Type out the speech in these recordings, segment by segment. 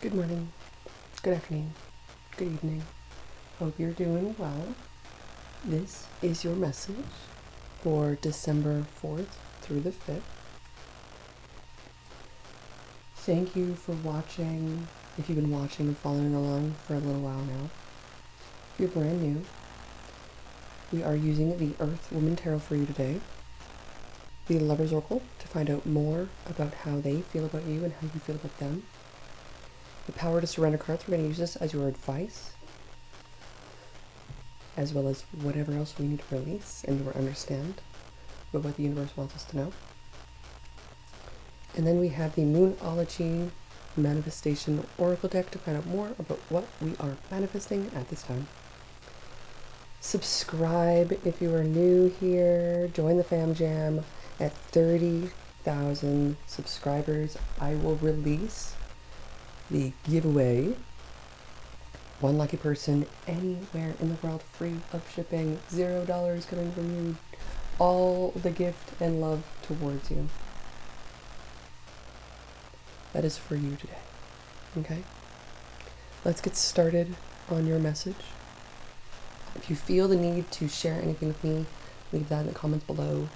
Good morning, good afternoon, good evening. Hope you're doing well. This is your message for December 4th through the 5th. Thank you for watching, if you've been watching and following along for a little while now. If you're brand new, we are using the Earth Woman Tarot for you today. The Lover's Oracle to find out more about how they feel about you and how you feel about them. The Power to Surrender cards, we're going to use this as your advice, as well as whatever else we need to release and or understand about what the universe wants us to know. And then we have the Moonology Manifestation Oracle deck to find out more about what we are manifesting at this time. Subscribe if you are new here. Join the fam jam. At 30,000 subscribers, I will release the giveaway. One lucky person anywhere in the world, free of shipping, $0 coming from you. All the gift and love towards you. That is for you today. Okay? Let's get started on your message. If you feel the need to share anything with me, leave that in the comments below.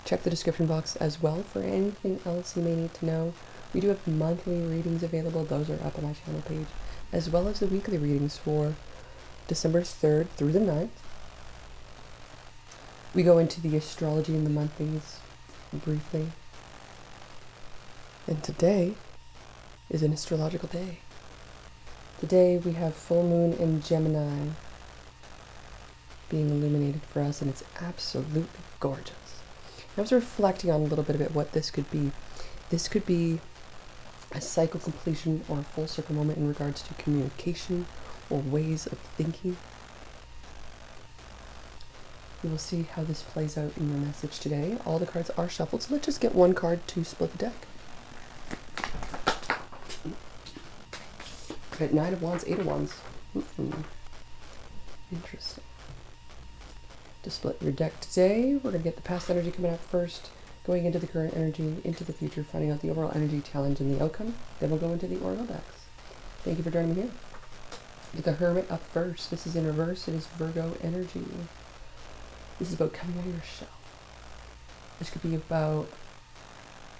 Check the description box as well for anything else you may need to know. We do have monthly readings available. Those are up on my channel page, as well as the weekly readings for December 3rd through the 9th. We go into the astrology and the monthlies briefly. And today is an astrological day. Today we have full moon in Gemini being illuminated for us, and it's absolutely gorgeous. I was reflecting on a little bit about what this could be. This could be a cycle completion or a full circle moment in regards to communication or ways of thinking. We will see how this plays out in your message today. All the cards are shuffled, so let's just get one card to split the deck. We got 9 of Wands, 8 of Wands. Interesting. To split your deck today, we're going to get the past energy coming up first, going into the current energy, into the future, finding out the overall energy challenge and the outcome. Then we'll go into the oracle decks. Thank you for joining me here. Get the Hermit up first. This is in reverse. It is Virgo energy. This is about coming out of your shell. This could be about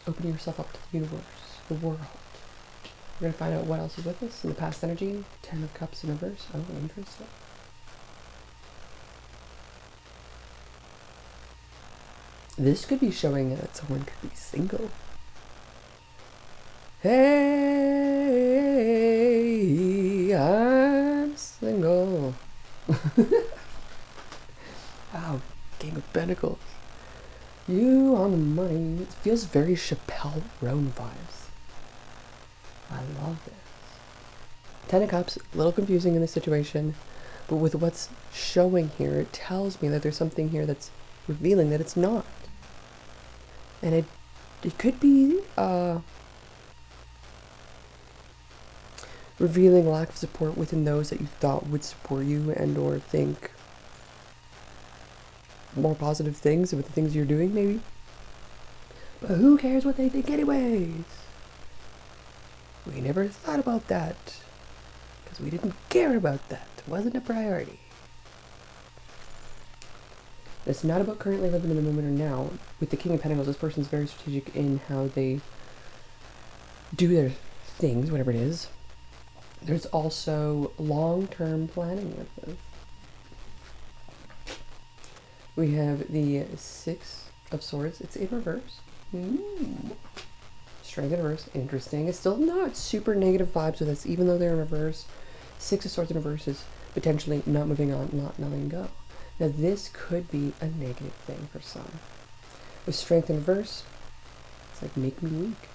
opening yourself up to the universe, the world. We're going to find out what else is with us in the past energy. 10 of Cups in reverse. Oh, interesting. This could be showing that someone could be single. Hey, I'm single. Wow, King of Pentacles. You on the money. It feels very Chappelle Roan vibes. I love this. 10 of Cups, a little confusing in this situation, but with what's showing here, it tells me that there's something here that's revealing that it's not. And it could be revealing lack of support within those that you thought would support you and or think more positive things with the things you're doing, maybe. But who cares what they think anyways? We never thought about that because we didn't care about that. It wasn't a priority. It's not about currently living in the moment or now. With the King of Pentacles, this person's very strategic in how they do their things, whatever it is. There's also long-term planning with this. We have the 6 of Swords. It's in reverse. Strength in reverse. Interesting. It's still not super negative vibes with us, even though they're in reverse. 6 of Swords in reverse is potentially not moving on, not letting go. Now this could be a negative thing for some. With strength in reverse, it's like, make me weak.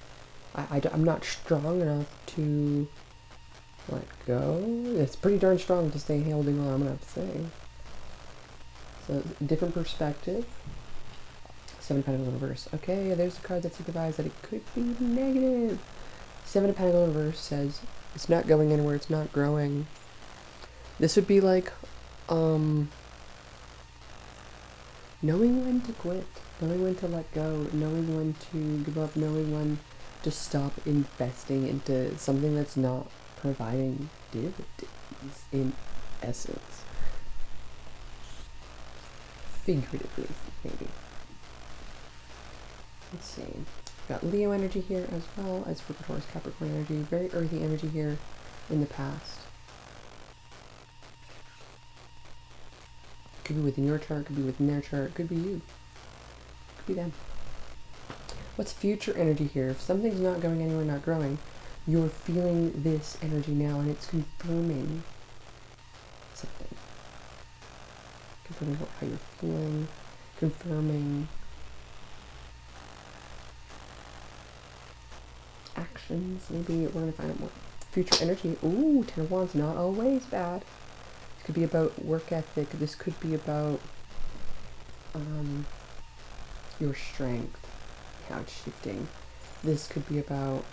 I'm not strong enough to let go. It's pretty darn strong to stay holding on, I'm going to have to say. So, different perspective. 7 of Pentacles in reverse. Okay, there's a card that signifies that it could be negative. 7 of Pentacles in reverse says, it's not going anywhere, it's not growing. This would be like, knowing when to quit, knowing when to let go, knowing when to give up, knowing when to stop investing into something that's not providing dividends in essence. Figuratively, maybe. Let's see. Got Leo energy here as well as for Taurus Capricorn energy. Very earthy energy here in the past. Could be within your chart, could be within their chart, could be you. Could be them. What's future energy here? If something's not going anywhere, not growing, you're feeling this energy now and it's confirming something. Confirming how you're feeling, confirming actions. Maybe we're going to find out more. Future energy. Ooh, Ten of Wands, not always bad. This could be about work ethic. This could be about your strength, how it's shifting. This could be about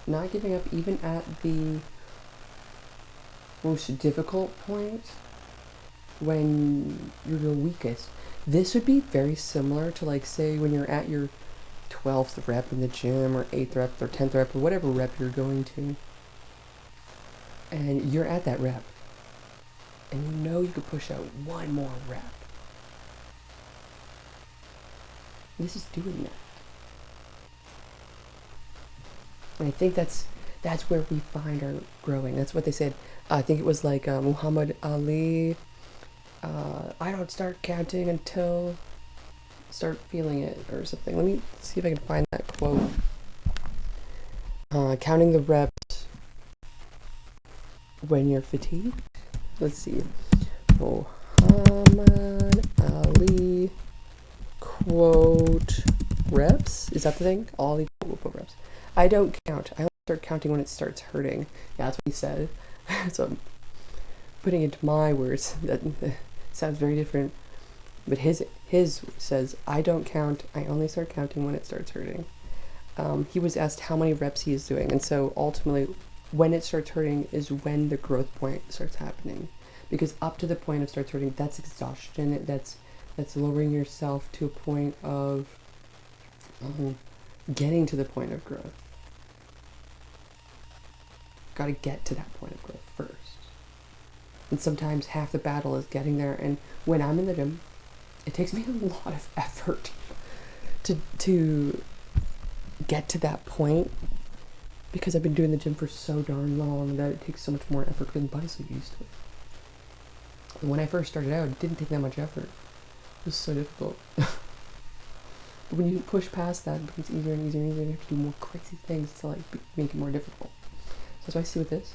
not giving up even at the most difficult point when you're the weakest. This would be very similar to, like, say when you're at your 12th rep in the gym or 8th rep or 10th rep or whatever rep you're going to, and you're at that rep and you know you could push out one more rep. This is doing that. And I think that's where we find our growing. That's what they said. I think it was like Muhammad Ali. I don't start counting until start feeling it or something. Let me see if I can find that quote. Counting the reps when you're fatigued. Let's see. Muhammad Ali quote reps. Is that the thing? Ali quote reps. I don't count. I only start counting when it starts hurting. Yeah, that's what he said. So I'm putting it into my words. That sounds very different. But his says, I don't count. I only start counting when it starts hurting. He was asked how many reps he is doing. And so ultimately, when it starts hurting is when the growth point starts happening. Because up to the point of starts hurting, that's exhaustion. That's lowering yourself to a point of getting to the point of growth. Got to get to that point of growth first. And sometimes half the battle is getting there. And when I'm in the gym, it takes me a lot of effort to get to that point, because I've been doing the gym for so darn long that it takes so much more effort because my body's so used to it. And when I first started out, it didn't take that much effort. It was so difficult. But when you push past that, it becomes easier and easier and easier. You have to do more crazy things to like make it more difficult. So that's what I see with this.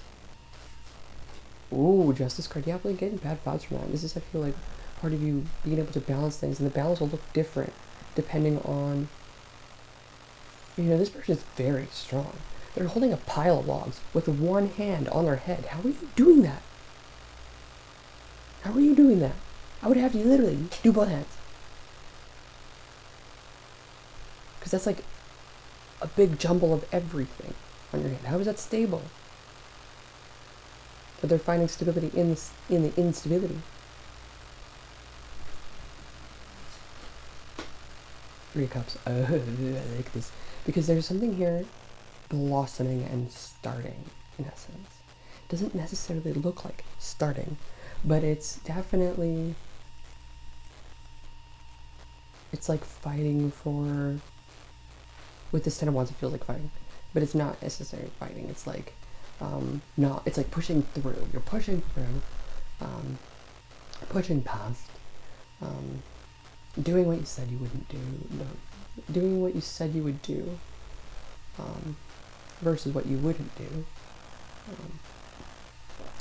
Ooh, Justice card. Yeah, I'm getting bad vibes from that. This is, I feel like, part of you being able to balance things, and the balance will look different depending on, you know, this person is very strong. They're holding a pile of logs with one hand on their head. How are you doing that? How are you doing that? I would have you literally do both hands. Because that's like a big jumble of everything on your hand. How is that stable? But they're finding stability in the instability. Three of Cups. Oh, I like this. Because there's something here blossoming and starting, in essence. It doesn't necessarily look like starting, but it's definitely, it's like fighting for, with this Ten of Wands it feels like fighting, but it's not necessarily fighting. It's like, no, it's like pushing through. You're pushing through, pushing past, doing what you said you wouldn't do, doing what you said you would do, versus what you wouldn't do,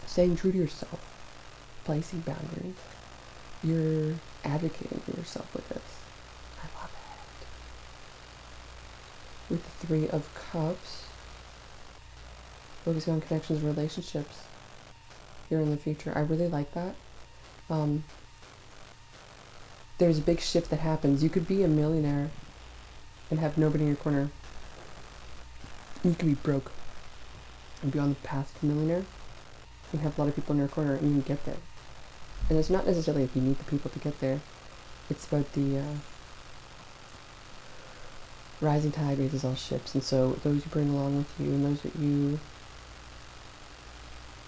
staying true to yourself, placing boundaries. You're advocating for yourself with this. I love it. With the Three of Cups, focusing on connections and relationships here in the future. I really like that. There's a big shift that happens. You could be a millionaire and have nobody in your corner. You could be broke and be on the path to millionaire and have a lot of people in your corner, and you can get there. And it's not necessarily if you need the people to get there. It's about the rising tide raises all ships, and so those you bring along with you and those that you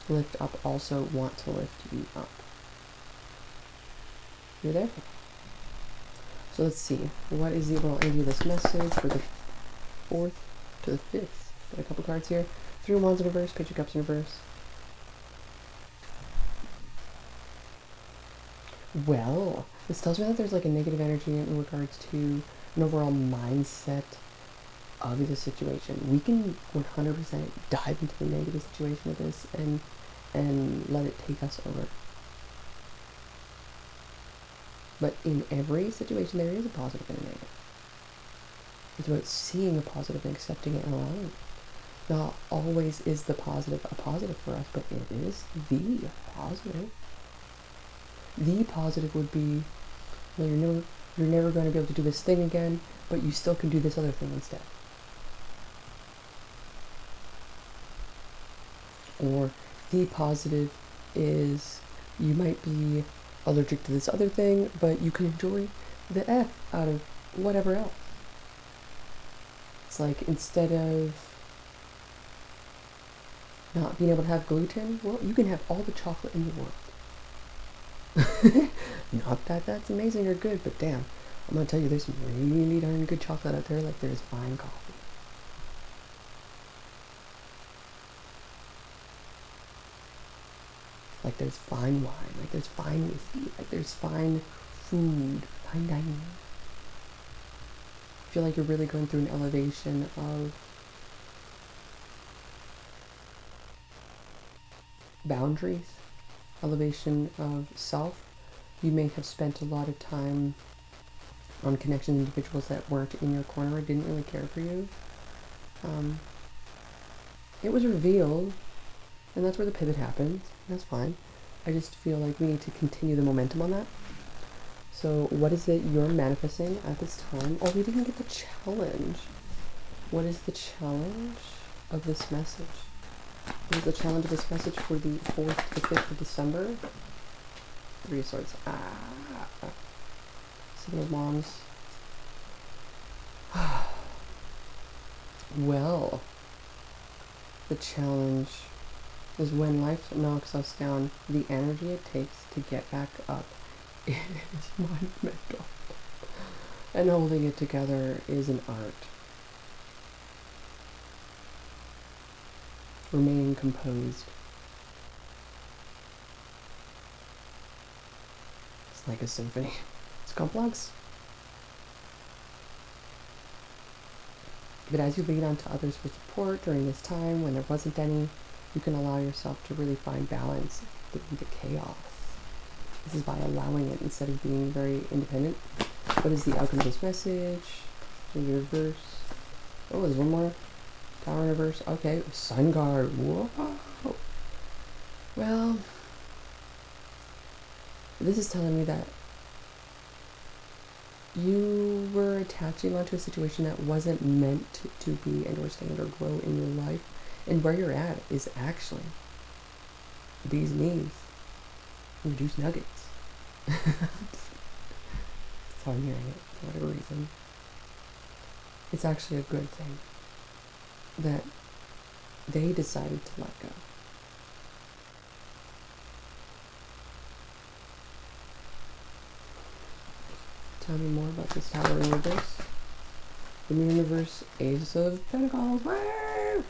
lift up also want to lift you up. You're there? So let's see. What is the overall energy of this message for the 4th to the 5th? Got a couple cards here. 3 of Wands in reverse, Page of Cups in reverse. Well, this tells me that there's like a negative energy in regards to an overall mindset of the situation. We can 100% dive into the negative situation of this and let it take us over. But in every situation, there is a positive and a negative. It's about seeing a positive and accepting it and allowing it. Not always is the positive a positive for us, but it is the positive. The positive would be, well, you're never going to be able to do this thing again, but you still can do this other thing instead. Or the positive is you might be allergic to this other thing, but you can enjoy the F out of whatever else. It's like instead of not being able to have gluten, well, you can have all the chocolate in the world. Not that that's amazing or good, but damn, I'm gonna tell you there's some really darn good chocolate out there, like there's fine coffee. Like there's fine wine, like there's fine whiskey, like there's fine food, fine dining. I feel like you're really going through an elevation of boundaries, elevation of self. You may have spent a lot of time on connections with individuals that weren't in your corner or didn't really care for you. It was revealed, and that's where the pivot happened. That's fine. I just feel like we need to continue the momentum on that. So what is it you're manifesting at this time? Oh, we didn't get the challenge. What is the challenge of this message? What is the challenge of this message for the 4th to the 5th of December? 3 of Swords. 7 of Wands. Well, the challenge is when life knocks us down, the energy it takes to get back up is monumental. And holding it together is an art. Remaining composed. It's like a symphony. It's complex. But as you lean on to others for support during this time when there wasn't any, you can allow yourself to really find balance through the chaos. This is by allowing it instead of being very independent. What is the outcome of this message? The reverse. Oh, there's one more. Tower in reverse. Okay, Sun Guard. Whoa. Well, this is telling me that you were attaching onto a situation that wasn't meant to be and or stand or grow in your life. And where you're at is actually bee's knees and juice nuggets. That's how I'm hearing it, for whatever reason. It's actually a good thing that they decided to let go. Tell me more about this Tower in reverse. The Moon in reverse, Ace of Pentacles. Woo!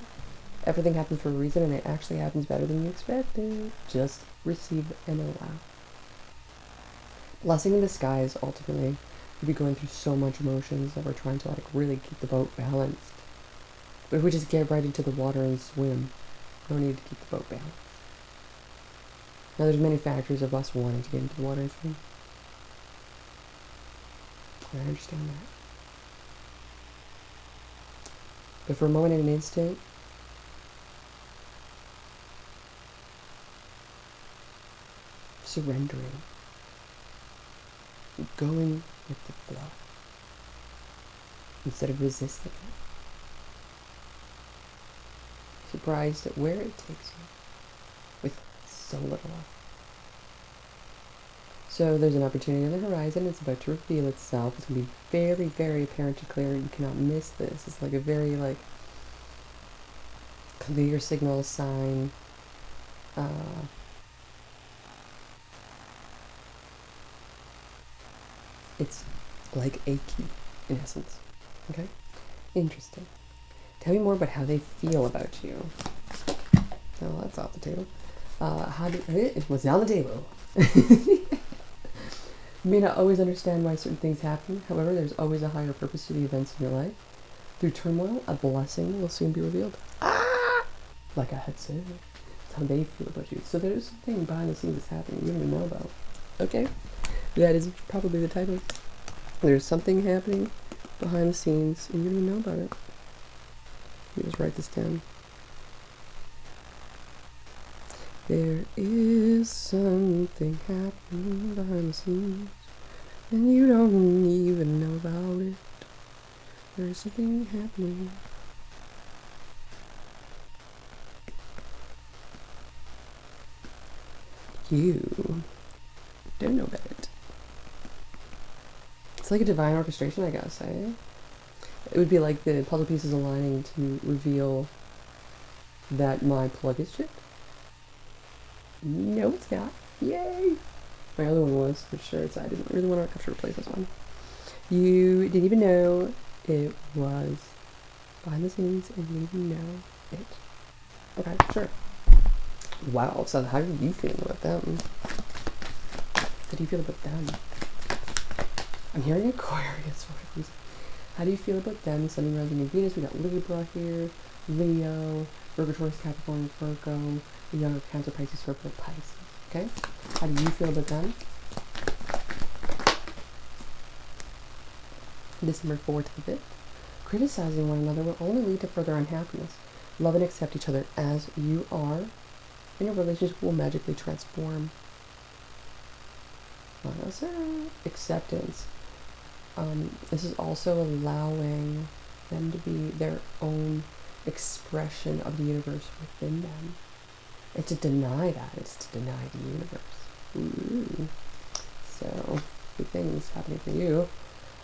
Everything happens for a reason, and it actually happens better than you expected. Just receive and allow. Blessing in disguise, ultimately. You'd be going through so much emotions that we're trying to like really keep the boat balanced. But if we just get right into the water and swim, no need to keep the boat balanced. Now there's many factors of us wanting to get into the water and swim. I understand that. But for a moment and an instant, surrendering, going with the flow, instead of resisting it. Surprised at where it takes you, with so little of. So there's an opportunity on the horizon. It's about to reveal itself. It's going to be very, very apparent and clear. You cannot miss this. It's like a very, like, clear signal sign. It's like a key, in essence. Okay? Interesting. Tell me more about how they feel about you. Oh, that's off the table. It was on the table. You may not always understand why certain things happen. However, there's always a higher purpose to the events in your life. Through turmoil, a blessing will soon be revealed. Ah! Like I had said. That's how they feel about you. So there's something behind the scenes that's happening you don't even know about. Okay? That is probably the title. There's something happening behind the scenes and you don't even know about it. Let me just write this down. There is something happening behind the scenes, and you don't even know about it. There is something happening. You don't know about it. It's like a divine orchestration, I gotta say. It would be like the puzzle pieces aligning to reveal that my plug is shit. No, it's not. Yay! My other one was, for sure, so I didn't really want to have to replace this one. You didn't even know it was behind the scenes, and you didn't even know it. Okay, sure. Wow, so how are you feeling about them? How do you feel about them? I'm hearing Aquarius for whatever reason. How do you feel about them? Sun, rising, and Venus. We got Libra here, Leo, Virgo, Taurus, Capricorn, Virgo, the younger Cancer, Pisces, Scorpio, Pisces. Okay? How do you feel about them? December 4th to the 5th. Criticizing one another will only lead to further unhappiness. Love and accept each other as you are, and your relationship will magically transform. Acceptance. This is also allowing them to be their own expression of the universe within them. And to deny that is to deny the universe. Ooh. So, good things happening for you.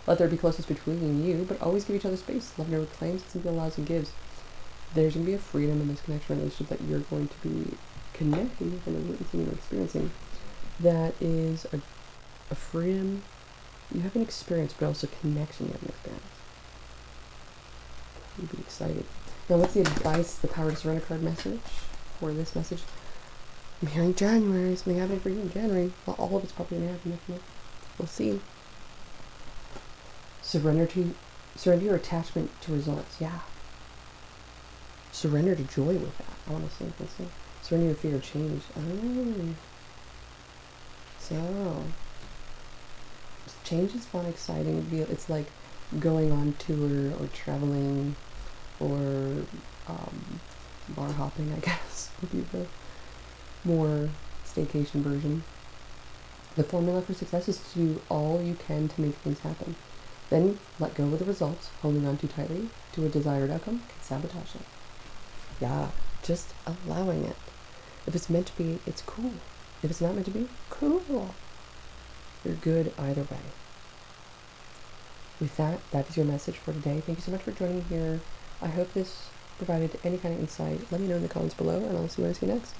Let there be closeness between you, but always give each other space. Love never claims, it simply allows and gives. There's going to be a freedom in this connection relationship that you're going to be connecting with and witnessing or experiencing. That is a freedom you haven't experienced, but also connection you haven't experienced. You'd be excited. Now, what's the advice, the power to surrender card message for this message? I'm hearing January. Something happening for you in January. Well, all of it's probably going to happen next month. We'll see. Surrender your attachment to results. Yeah. Surrender to joy with that. I want to say this. Surrender your fear of change. Oh. So, change is fun, exciting. It's like going on tour or traveling or bar hopping, I guess, would be the more staycation version. The formula for success is to do all you can to make things happen. Then let go of the results. Holding on too tightly to a desired outcome can sabotage it. Yeah, just allowing it. If it's meant to be, it's cool. If it's not meant to be, cool. You're good either way. With that, that is your message for today. Thank you so much for joining me here. I hope this provided any kind of insight. Let me know in the comments below, and I'll see you when I see you next.